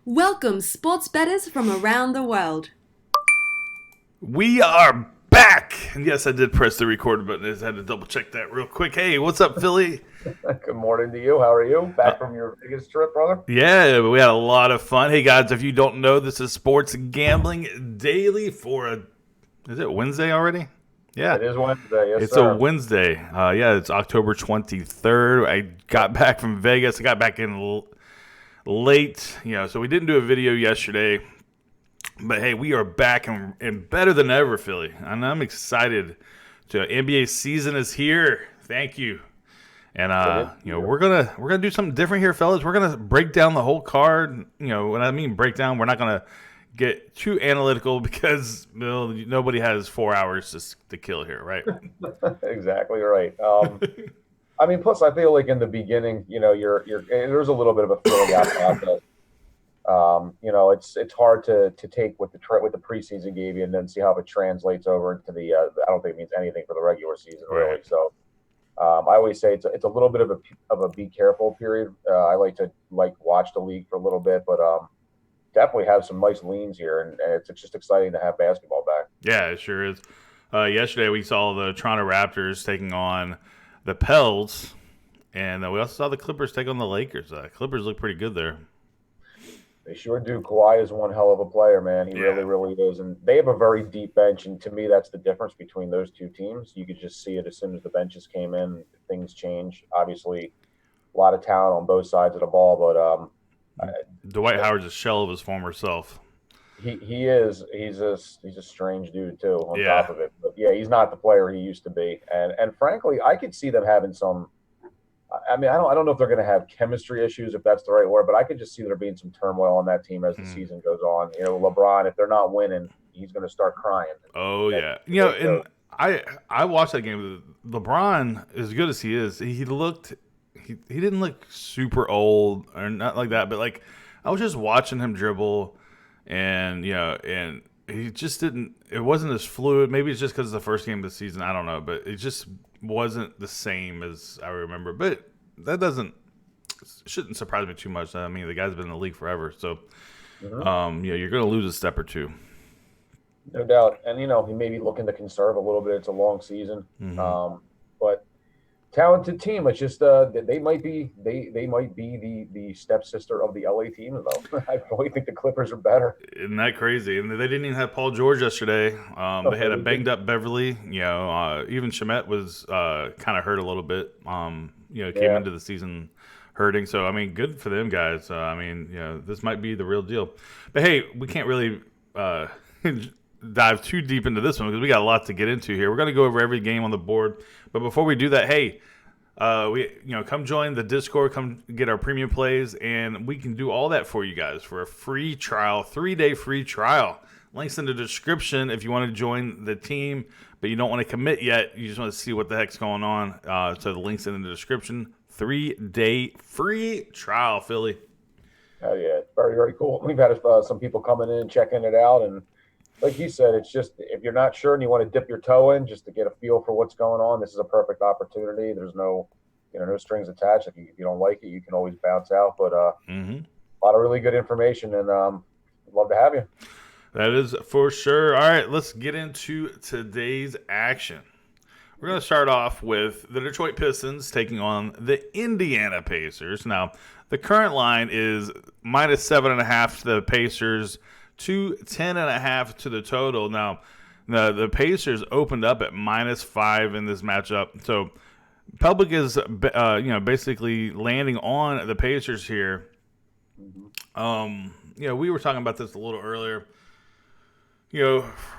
Welcome, sports bettors from around the world. We are back. And yes, I did press the record button. I just had to double check that real quick. Hey, what's up, Philly? Good morning to you. How are you? Back from your Vegas trip, brother? Yeah, we had a lot of fun. Hey, guys, if you don't know, this is Sports Gambling Daily is it Wednesday already? Yeah. It is Wednesday, yes, It's sir. a Wednesday. It's October 23rd. I got back from Vegas. I got back in late, so we didn't do a video yesterday. But hey, we are back and better than ever, Philly. And I'm excited. NBA season is here. Thank you. And we're gonna do something different here, fellas. We're gonna break down the whole card. When I mean break down, we're not gonna get too analytical because nobody has 4 hours to kill here, right? Exactly right. Plus I feel like in the beginning, there's a little bit of a filling out process. It's hard to take what the preseason gave you and then see how it translates over into the. I don't think it means anything for the regular season, really. Right. So, I always say it's a little bit of a be careful period. I like to watch the league for a little bit, but definitely have some nice leans here, and it's just exciting to have basketball back. Yeah, it sure is. Yesterday we saw the Toronto Raptors taking on the Pels, and we also saw the Clippers take on the Lakers. Clippers look pretty good there. They sure do. Kawhi is one hell of a player, man. He really, really is. And they have a very deep bench. And to me, that's the difference between those two teams. You could just see it as soon as the benches came in. Things change. Obviously, a lot of talent on both sides of the ball. But Dwight Howard's a shell of his former self. He is. He's a strange dude, too, on top of it. But, yeah, he's not the player he used to be. And frankly, I could see them having some – I don't know if they're going to have chemistry issues, if that's the right word, but I could just see there being some turmoil on that team as the season goes on. LeBron, if they're not winning, he's going to start crying. Oh, yeah. And I watched that game. LeBron, as good as he is, he didn't look super old or not like that, but I was just watching him dribble and he just didn't – it wasn't as fluid. Maybe it's just because it's the first game of the season. I don't know, but it just – wasn't the same as I remember, but that shouldn't surprise me too much. I mean, the guy's been in the league forever, so you're going to lose a step or two. No doubt, and he may be looking to conserve a little bit. It's a long season, but talented team. It's just they might be the stepsister of the LA team, though. I really think the Clippers are better. Isn't that crazy? And they didn't even have Paul George yesterday. They had a banged up Beverly. Even Shamet was kind of hurt a little bit. Came into the season hurting. So I mean, good for them guys. This might be the real deal. But hey, we can't really dive too deep into this one because we got a lot to get into here. We're going to go over every game on the board. But before we do that, hey, come join the Discord, come get our premium plays, and we can do all that for you guys for a free trial, 3-day free trial. Links in the description if you want to join the team, but you don't want to commit yet. You just want to see what the heck's going on. So the link's in the description. 3-day free trial, Philly. Oh, yeah. Very, very cool. We've had some people coming in, checking it out, and like you said, it's just if you're not sure and you want to dip your toe in just to get a feel for what's going on, this is a perfect opportunity. There's no strings attached. If you don't like it, you can always bounce out. But a lot of really good information, and love to have you. That is for sure. All right, let's get into today's action. We're going to start off with the Detroit Pistons taking on the Indiana Pacers. Now, the current line is -7.5 to the Pacers, to 10.5 to the total. Now, the Pacers opened up at -5 in this matchup. So, public is basically landing on the Pacers here. We were talking about this a little earlier.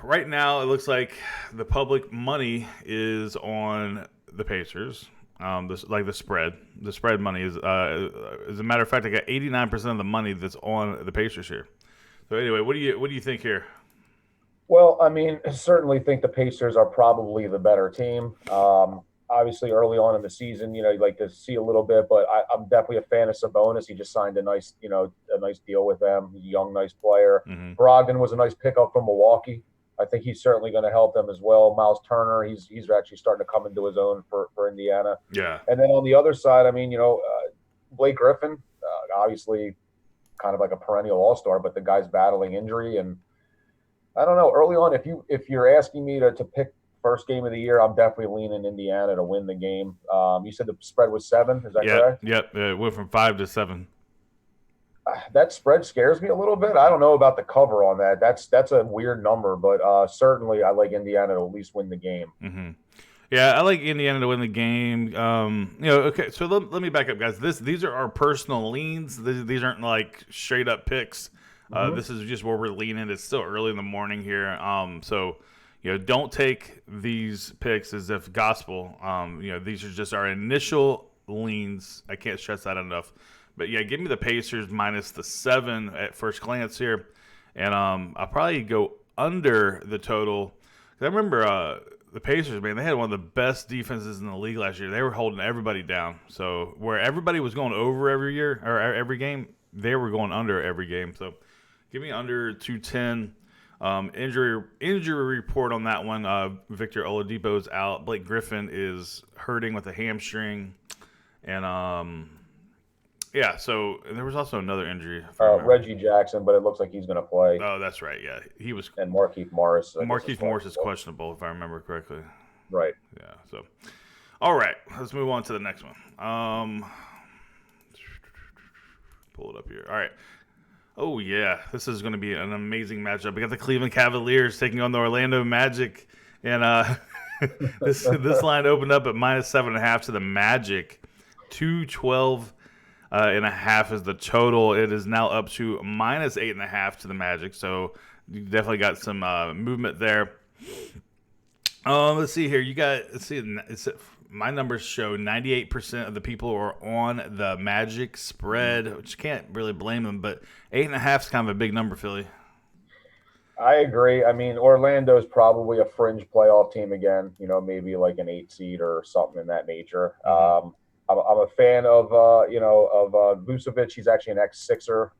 Right now it looks like the public money is on the Pacers. The spread money is. As a matter of fact, I got 89% of the money that's on the Pacers here. So anyway, what do you think here? Well, I certainly think the Pacers are probably the better team. Obviously, early on in the season, you'd like to see a little bit, but I'm definitely a fan of Sabonis. He just signed a nice deal with them. He's a young, nice player. Brogdon was a nice pickup from Milwaukee. I think he's certainly going to help them as well. Miles Turner, he's actually starting to come into his own for Indiana. Yeah. And then on the other side, Blake Griffin, obviously kind of like a perennial all-star, but the guy's battling injury. And I don't know, early on, if you're asking me to pick first game of the year, I'm definitely leaning Indiana to win the game. You said the spread was 7, is that correct? Yep. It went from 5 to 7. That spread scares me a little bit. I don't know about the cover on that. That's a weird number, but certainly I like Indiana to at least win the game. Mm-hmm. Yeah, I like Indiana to win the game. Okay, so let me back up, guys. These are our personal leans. These aren't like straight up picks. This is just where we're leaning. It's still early in the morning here. So don't take these picks as if gospel. These are just our initial leans. I can't stress that enough. But yeah, give me the Pacers minus the 7 at first glance here, and I'll probably go under the total. I remember the Pacers, man, they had one of the best defenses in the league last year. They were holding everybody down. So where everybody was going over every year or every game, they were going under every game. So give me under 210. Injury report on that one. Victor Oladipo's out. Blake Griffin is hurting with a hamstring, and yeah. So there was also another injury. Reggie Jackson, but it looks like he's going to play. Oh, that's right. Yeah, he was. And Markieff Morris. Markieff Morris is questionable, if I remember correctly. Right. Yeah. So, all right, let's move on to the next one. Pull it up here. All right. Oh yeah, this is going to be an amazing matchup. We got the Cleveland Cavaliers taking on the Orlando Magic, and this line opened up at minus 7.5 to the Magic. 212. And a half is the total. It is now up to minus 8.5 to the Magic. So you definitely got some movement there. Let's see here. My numbers show 98% of the people are on the Magic spread, which can't really blame them. But 8.5 is kind of a big number, Philly. I agree. I mean, Orlando is probably a fringe playoff team again. Maybe like an 8 seed or something in that nature. Mm-hmm. I'm a fan of Vucevic. He's actually an ex-Sixer,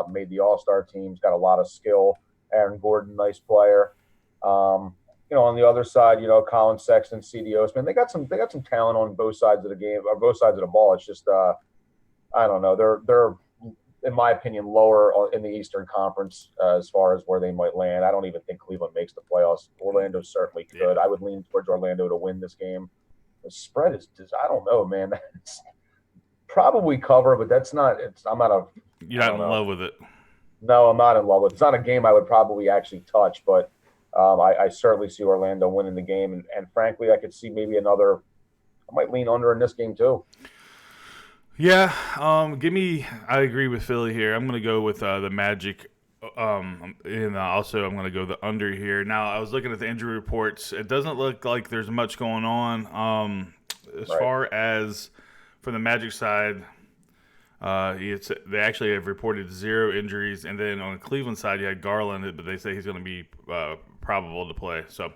made the All-Star team. He's got a lot of skill. Aaron Gordon, nice player. On the other side, Colin Sexton, C.D. Osman. They got some talent on both sides of the game, or both sides of the ball. It's just I don't know. They're in my opinion lower in the Eastern Conference as far as where they might land. I don't even think Cleveland makes the playoffs. Orlando certainly could. Yeah. I would lean towards Orlando to win this game. The spread is just, I don't know, man. It's probably cover, but that's not. I'm not a. You're not in love with it. No, I'm not in love with it. It's not a game I would probably actually touch, but I certainly see Orlando winning the game, and frankly, I could see maybe another. I might lean under in this game too. Yeah, I agree with Philly here. I'm going to go with the Magic. And also I'm going to go the under here. Now, I was looking at the injury reports. It doesn't look like there's much going on. As far as for the Magic side, they actually have reported 0 injuries. And then on the Cleveland side, you had Garland, but they say he's going to be probable to play. So,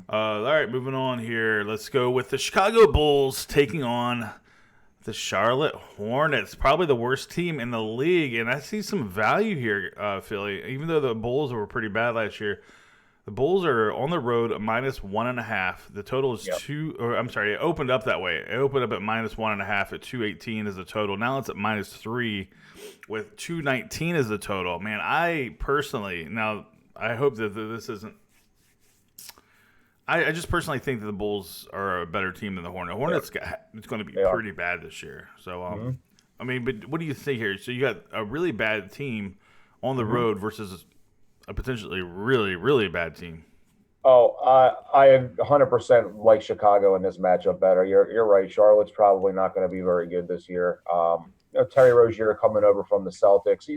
all right, moving on here. Let's go with the Chicago Bulls taking on the Charlotte Hornets, probably the worst team in the league, and I see some value here, Philly. Even though the Bulls were pretty bad last year, the Bulls are on the road at minus 1.5. The total is 2. Or I'm sorry, it opened up that way. It opened up at minus 1.5 at 218 is the total. Now it's at minus 3 with 219 as the total. Man, I hope that this isn't. I just personally think that the Bulls are a better team than the Hornets. Hornets, it's going to be pretty bad this year. So, I mean, but what do you think here? So you got a really bad team on the road versus a potentially really, really bad team. Oh, I 100% like Chicago in this matchup better. You're right. Charlotte's probably not going to be very good this year. Terry Rozier coming over from the Celtics.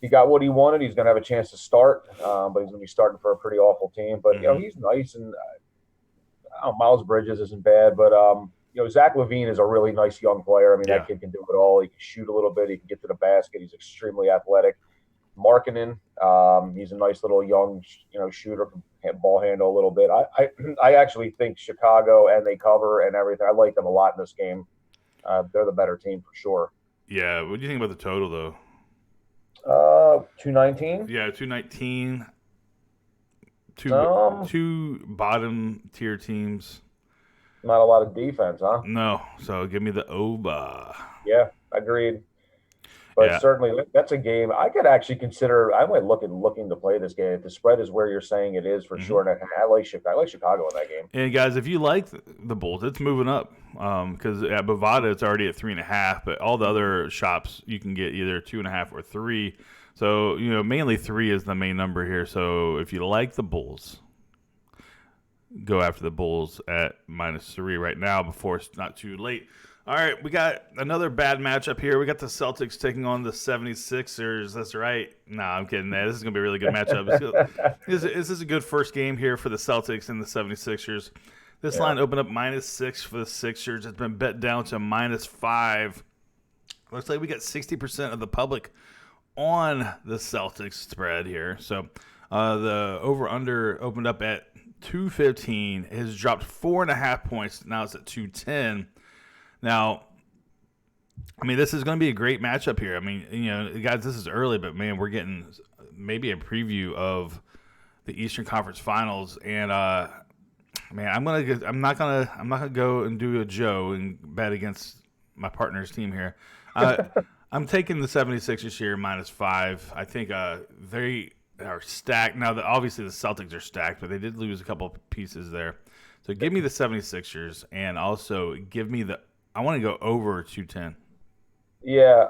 He got what he wanted. He's going to have a chance to start, but he's going to be starting for a pretty awful team. But he's nice, and Miles Bridges isn't bad. But Zach LaVine is a really nice young player. I mean, that kid can do it all. He can shoot a little bit. He can get to the basket. He's extremely athletic. Markkanen, he's a nice little young shooter, can ball handle a little bit. I actually think Chicago, and they cover and everything. I like them a lot in this game. They're the better team for sure. Yeah. What do you think about the total though? 219. Yeah, 219. Two bottom tier teams. Not a lot of defense, huh? No. So give me the over. Yeah, agreed. But certainly that's a game I could actually consider. I might looking to play this game. If the spread is where you're saying it is for sure, and I like Chicago in that game. And guys, if you like the Bulls, it's moving up because at Bovada it's already at 3.5, but all the other shops you can get either 2.5 or 3. So mainly 3 is the main number here. So if you like the Bulls, go after the Bulls at -3 right now before it's not too late. All right, we got another bad matchup here. We got the Celtics taking on the 76ers. That's right. No, I'm kidding. This is going to be a really good matchup. This is a good first game here for the Celtics and the 76ers. This line opened up -6 for the Sixers. It's been bet down to -5. Looks like we got 60% of the public on the Celtics spread here. So the over-under opened up at 215. It has dropped 4.5 points. Now it's at 210. Now, I mean, this is going to be a great matchup here. I mean, guys, this is early, but man, we're getting maybe a preview of the Eastern Conference Finals. And man, I'm not gonna go and do a Joe and bet against my partner's team here. I'm taking the 76ers here -5. I think they are stacked. Now, obviously the Celtics are stacked, but they did lose a couple of pieces there. So give me the 76ers, and also give me I want to go over 210. Yeah,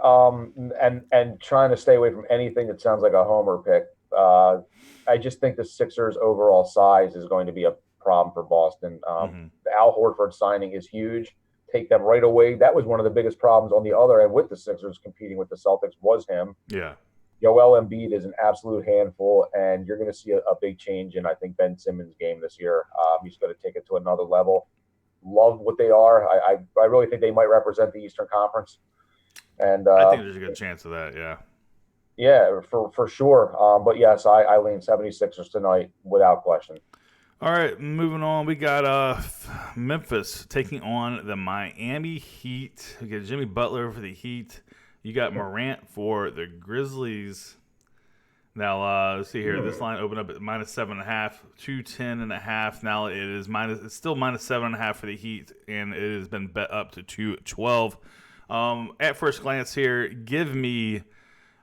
and trying to stay away from anything that sounds like a homer pick. I just think the Sixers' overall size is going to be a problem for Boston. The Al Horford signing is huge. Take them right away. That was one of the biggest problems on the other end with the Sixers competing with the Celtics was him. Yeah. Joel Embiid is an absolute handful, and you're going to see a big change in, I think, Ben Simmons' game this year. He's going to take it to another level. Love what they are. I really think they might represent the Eastern Conference. And I think there's a good chance of that, yeah. Yeah, for sure. But yes, I lean 76ers tonight without question. All right, moving on. We got Memphis taking on the Miami Heat. We got Jimmy Butler for the Heat. You got Morant for the Grizzlies. Now, let's see here. This line opened up at -7.5, 210.5. Now it's still -7.5 for the Heat, and it has been bet up to 212. At first glance here, give me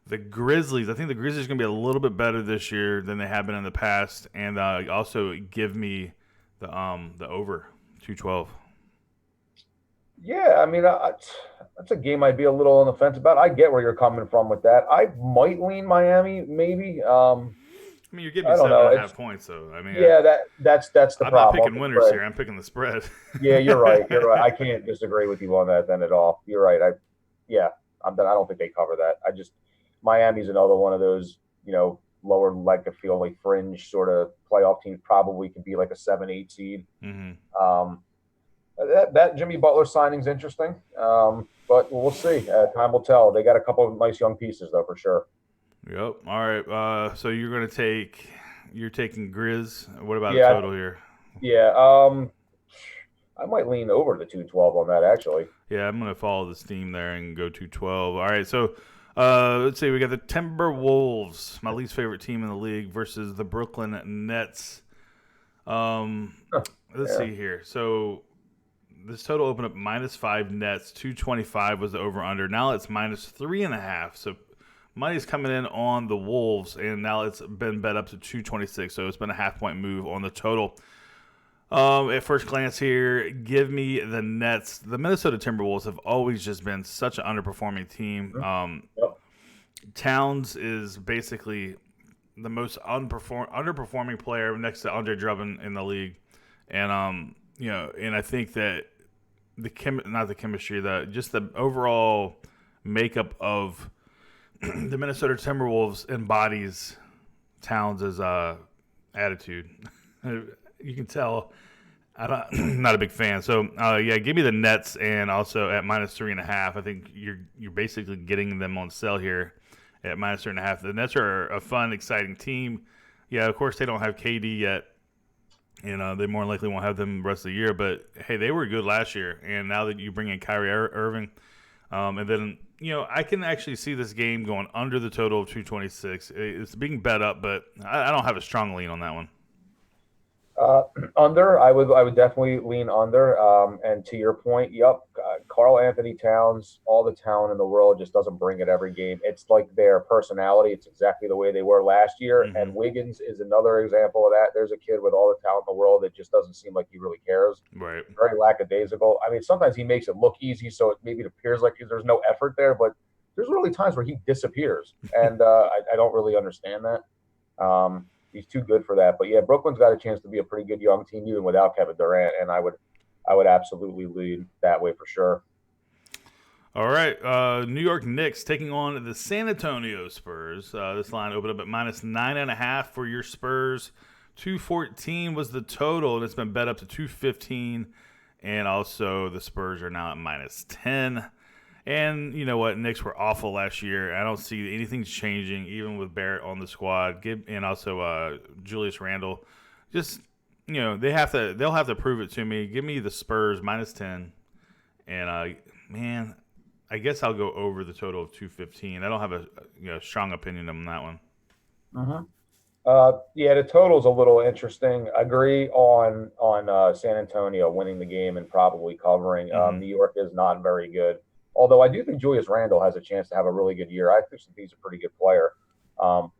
the Grizzlies. I think the Grizzlies are going to be a little bit better this year than they have been in the past, and also give me the over 212. Yeah, I mean, that's a game I'd be a little on the fence about. I get where you're coming from with that. I might lean Miami, maybe. I mean, you're giving me 7.5 points, though. I mean, yeah, that's the problem. I'm not picking winners here. I'm picking the spread. Yeah, you're right. You're right. I can't disagree with you on that then at all. You're right. I don't think they cover that. Miami's another one of those, lower leg to feel like fringe sort of playoff teams. Probably could be like a 7-8 seed. Mm-hmm. That Jimmy Butler signing's interesting, but we'll see. Time will tell. They got a couple of nice young pieces, though, for sure. Yep. All right. So you're taking Grizz. What about the total here? Yeah. I might lean over the 212 on that, actually. Yeah, I'm going to follow this theme there and go 212. All right. So let's see. We got the Timberwolves, my least favorite team in the league, versus the Brooklyn Nets. Let's see here. So this total opened up -5 Nets, 225 was the over-under. Now it's -3.5. So money's coming in on the Wolves, and now it's been bet up to 226. So it's been a half-point move on the total. At first glance here, give me the Nets. The Minnesota Timberwolves have always just been such an underperforming team. Towns is basically the most underperforming player next to Andre Drummond in the league. And and I think that just the overall makeup of the Minnesota Timberwolves embodies Towns' attitude. You can tell I'm not a big fan. So give me the Nets, and also at -3.5. I think you're basically getting them on sale here at -3.5. The Nets are a fun, exciting team. Yeah, of course they don't have KD yet. They more likely won't have them the rest of the year. But, hey, they were good last year. And now that you bring in Kyrie Irving, and then, I can actually see this game going under the total of 226. It's being bet up, but I don't have a strong lean on that one. Under, I would definitely lean under. And to your point, Karl Anthony Towns, all the talent in the world, just doesn't bring it every game. It's like their personality. It's exactly the way they were last year. Mm-hmm. And Wiggins is another example of that. There's a kid with all the talent in the world that just doesn't seem like he really cares. Right. Very lackadaisical. I mean, sometimes he makes it look easy, so maybe it appears like there's no effort there, but there's really times where he disappears. And I don't really understand that. He's too good for that. But yeah, Brooklyn's got a chance to be a pretty good young team even without Kevin Durant, and I would absolutely lead that way for sure. All right, New York Knicks taking on the San Antonio Spurs. This line opened up at -9.5 for your Spurs. 214 was the total, and it's been bet up to 215. And also the Spurs are now at -10. And you know what? Knicks were awful last year. I don't see anything changing, even with Barrett on the squad. And also Julius Randle. Just, they'll have to prove it to me. Give me the Spurs -10. And man, I guess I'll go over the total of 215. I don't have a strong opinion on that one. Yeah, the total's a little interesting. I agree on San Antonio winning the game and probably covering. New York is not very good. Although I do think Julius Randle has a chance to have a really good year. I think he's a pretty good player,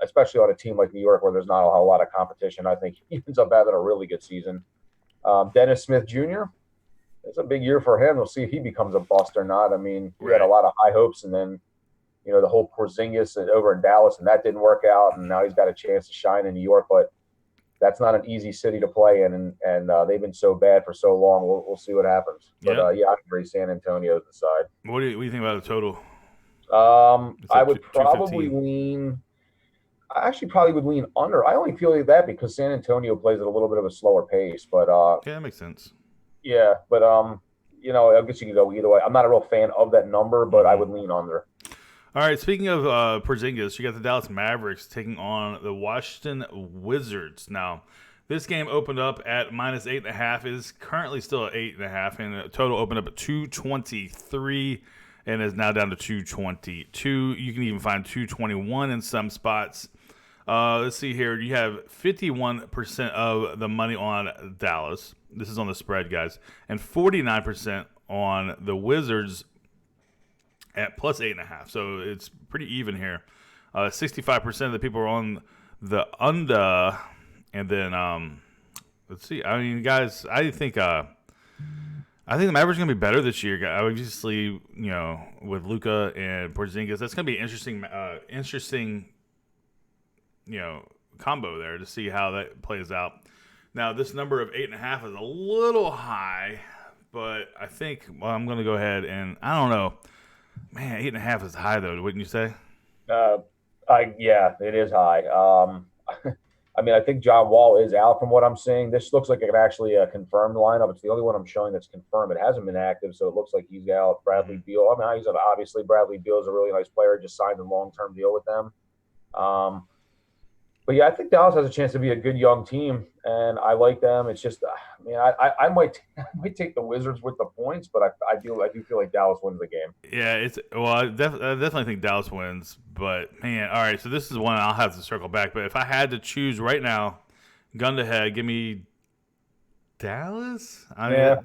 especially on a team like New York where there's not a whole lot of competition. I think he ends up having a really good season. Dennis Smith Jr., it's a big year for him. We'll see if he becomes a bust or not. I mean, we had a lot of high hopes, and then the whole Porzingis over in Dallas, and that didn't work out, and now he's got a chance to shine in New York, but that's not an easy city to play in, and they've been so bad for so long. We'll see what happens. But yeah, I agree. San Antonio's the side. What do you think about the total? I would probably lean. I actually probably would lean under. I only feel like that because San Antonio plays at a little bit of a slower pace. But yeah, that makes sense. Yeah, but I guess you could go either way. I'm not a real fan of that number, but I would lean under. All right, speaking of Porzingis, you got the Dallas Mavericks taking on the Washington Wizards. Now, this game opened up at -8.5. It is currently still at 8.5, and the total opened up at 223 and is now down to 222. You can even find 221 in some spots. Let's see here. You have 51% of the money on Dallas. This is on the spread, guys, and 49% on the Wizards at +8.5, so it's pretty even here. 65% of the people are on the under, and then let's see. I mean, guys, I think the Mavericks are gonna be better this year. Obviously, with Luka and Porzingis, that's gonna be interesting, combo there to see how that plays out. Now, this number of 8.5 is a little high, but I think I'm gonna go ahead and I don't know. Man, 8.5 is high though, wouldn't you say? Yeah, it is high. I mean, I think John Wall is out from what I'm seeing. This looks like actually a confirmed lineup. It's the only one I'm showing that's confirmed. It hasn't been active, so it looks like he's out. Bradley Beal. I mean, obviously Bradley Beal is a really nice player. Just signed a long-term deal with them. But yeah, I think Dallas has a chance to be a good young team, and I like them. It's just, I might take the Wizards with the points, but I do feel like Dallas wins the game. Yeah, I definitely think Dallas wins, but man, all right. So this is one I'll have to circle back. But if I had to choose right now, gun to head, give me Dallas. I mean, I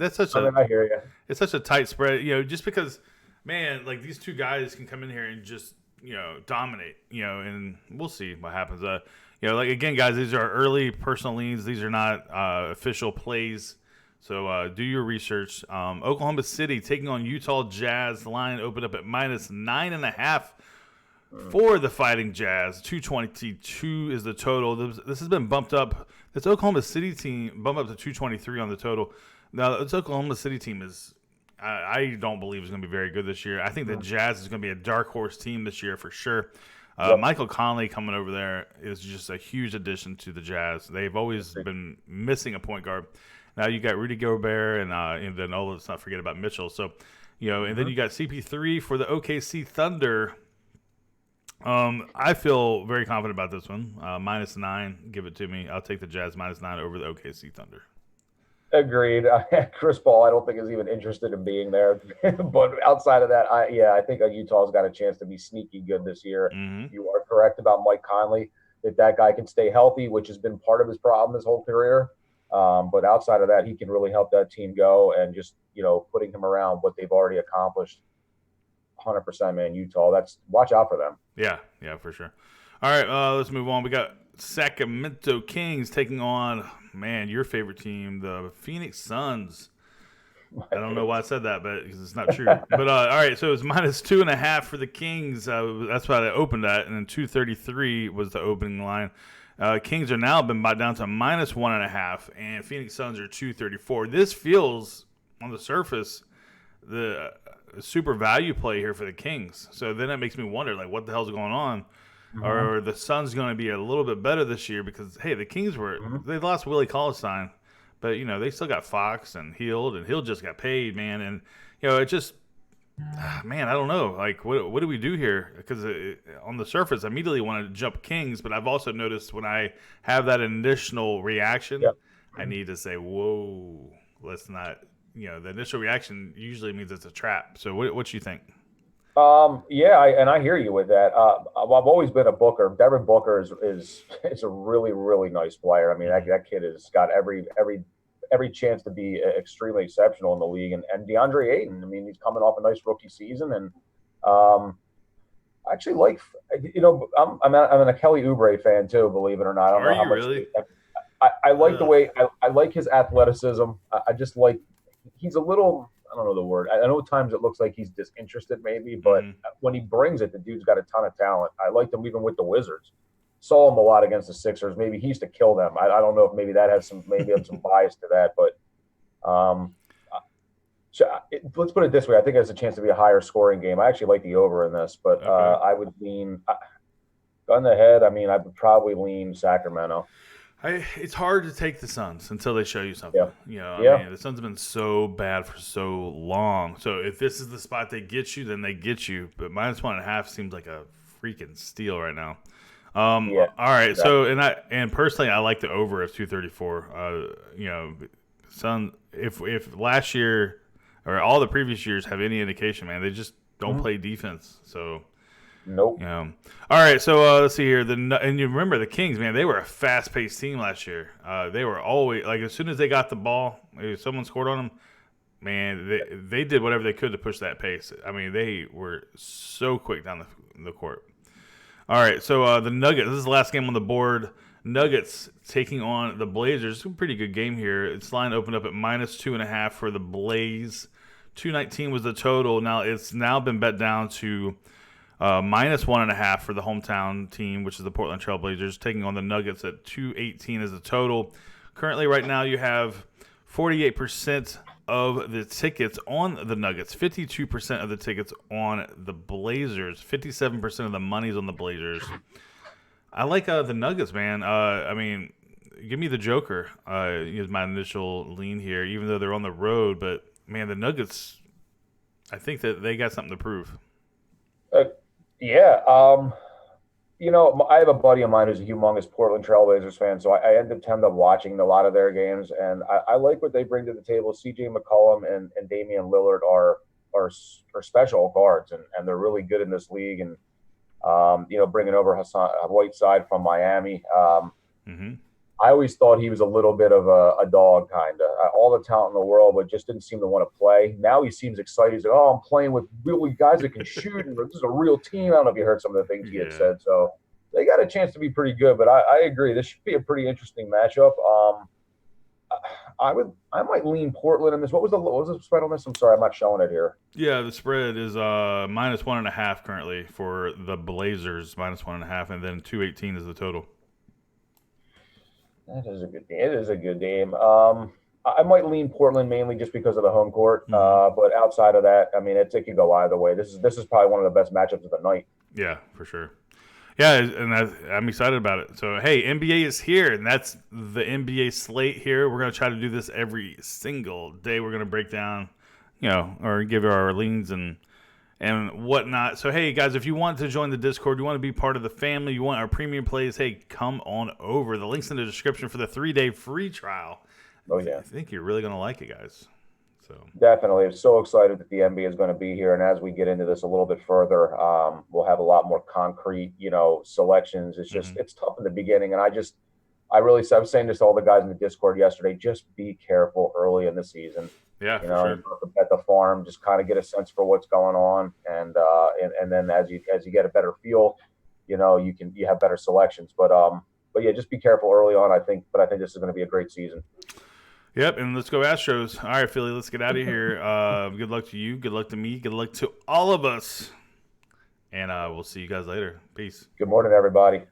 hear you. It's such a tight spread, just because, man, like these two guys can come in here and just dominate, and we'll see what happens. Like again, guys, these are early personal leans. These are not official plays. So do your research. Oklahoma City taking on Utah Jazz. The line opened up at -9.5 for the Fighting Jazz. 222 is the total. This has been bumped up. This Oklahoma City team bumped up to 223 on the total. Now, this Oklahoma City team is, I don't believe is going to be very good this year. I think the Jazz is going to be a dark horse team this year for sure. Michael Conley coming over there is just a huge addition to the Jazz. They've always been missing a point guard. Now you got Rudy Gobert and then let's not forget about Mitchell. So, and then you got CP3 for the OKC Thunder. I feel very confident about this one. -9, give it to me. I'll take the Jazz -9 over the OKC Thunder. Agreed. Chris Paul, I don't think is even interested in being there. But outside of that, I think Utah's got a chance to be sneaky good this year. You are correct about Mike Conley. If that guy can stay healthy, which has been part of his problem his whole career, But outside of that, he can really help that team go, and just, putting him around what they've already accomplished. 100%, man. Utah. Watch out for them. Yeah, for sure. All right, let's move on. We got Sacramento Kings taking on, man, your favorite team, the Phoenix Suns. I don't know why I said that, but because it's not true. But all right, so it's -2.5 for the Kings. That's why they opened at, and then 233 was the opening line. Kings are now been bought down to -1.5, and Phoenix Suns are 234. This feels on the surface the super value play here for the Kings. So then it makes me wonder, like, what the hell's going on? Mm-hmm. Or the Suns going to be a little bit better this year? Because hey, the Kings they lost Willie Cauley-Stein. But, they still got Fox and Hield just got paid, man. And, it just, man, I don't know. Like, what do we do here? Because on the surface, I immediately want to jump Kings, but I've also noticed when I have that initial reaction, I need to say, whoa, let's not, the initial reaction usually means it's a trap. So what you think? And I hear you with that. I've always been a Booker. Devin Booker is a really, really nice player. I mean, that kid has got every chance to be extremely exceptional in the league. And DeAndre Ayton, I mean, he's coming off a nice rookie season, and I actually like, I'm a Kelly Oubre fan too, believe it or not. I don't know how much. Really? I like the way I like his athleticism. I just like, he's a little, I don't know the word. I know at times it looks like he's disinterested maybe, but when he brings it, the dude's got a ton of talent. I liked him even with the Wizards. Saw him a lot against the Sixers. Maybe he used to kill them. I don't know if maybe that has some bias to that, but let's put it this way. I think it has a chance to be a higher scoring game. I actually like the over in this, but I would lean gun to head. I mean, I would probably lean Sacramento. It's hard to take the Suns until they show you something. I mean, the Suns have been so bad for so long. So if this is the spot they get you, then they get you. But -1.5 seems like a freaking steal right now. All right. Exactly. So and personally, I like the over of 234. Sun. If last year or all the previous years have any indication, man, they just don't play defense. So. Nope. All right, so let's see here. And you remember the Kings, man, they were a fast-paced team last year. They were always, like, as soon as they got the ball, if someone scored on them, man, they did whatever they could to push that pace. I mean, they were so quick down the court. All right, so the Nuggets, this is the last game on the board. Nuggets taking on the Blazers. It's a pretty good game here. Its line opened up at -2.5 for the Blaze. 219 was the total. Now it's been bet down to -1.5 for the hometown team, which is the Portland Trail Blazers, taking on the Nuggets at 218 as the total. Currently, right now, you have 48% of the tickets on the Nuggets, 52% of the tickets on the Blazers, 57% of the money's on the Blazers. I like the Nuggets, man. I mean, give me the Joker is my initial lean here, even though they're on the road. But, man, the Nuggets, I think that they got something to prove. I have a buddy of mine who's a humongous Portland Trail Blazers fan, so I end up watching a lot of their games, and I like what they bring to the table. CJ McCollum and Damian Lillard are special guards, and they're really good in this league. And bringing over Hassan Whiteside from Miami, I always thought he was a little bit of a dog, kind of. All the talent in the world, but just didn't seem to want to play. Now he seems excited. He's like, oh, I'm playing with really guys that can shoot, and this is a real team. I don't know if you heard some of the things he had said. So they got a chance to be pretty good, but I agree. This should be a pretty interesting matchup. I might lean Portland in this. What was the spread on this? I'm sorry, I'm not showing it here. Yeah, the spread is -1.5 currently for the Blazers, -1.5, and then 218 is the total. That is a good game. It is a good game. I might lean Portland mainly just because of the home court. But outside of that, I mean, it could go either way. This is probably one of the best matchups of the night. Yeah, for sure. Yeah, and I'm excited about it. So, hey, NBA is here, and that's the NBA slate here. We're going to try to do this every single day. We're going to break down, or give our leans and whatnot. So, hey, guys, if you want to join the Discord, you want to be part of the family, you want our premium plays, hey, come on over. The link's in the description for the 3-day free trial. Oh, yeah. I think you're really going to like it, guys. So definitely. I'm so excited that the NBA is going to be here. And as we get into this a little bit further, we'll have a lot more concrete, selections. It's just, it's tough in the beginning. And I I was saying this to all the guys in the Discord yesterday. Just be careful early in the season. Yeah, You for know, sure. at the farm, just kind of get a sense for what's going on, and then as you get a better feel, you have better selections. But yeah, just be careful early on. I think this is going to be a great season. Yep, and let's go Astros. All right, Philly, let's get out of here. Good luck to you. Good luck to me. Good luck to all of us. And we'll see you guys later. Peace. Good morning, everybody.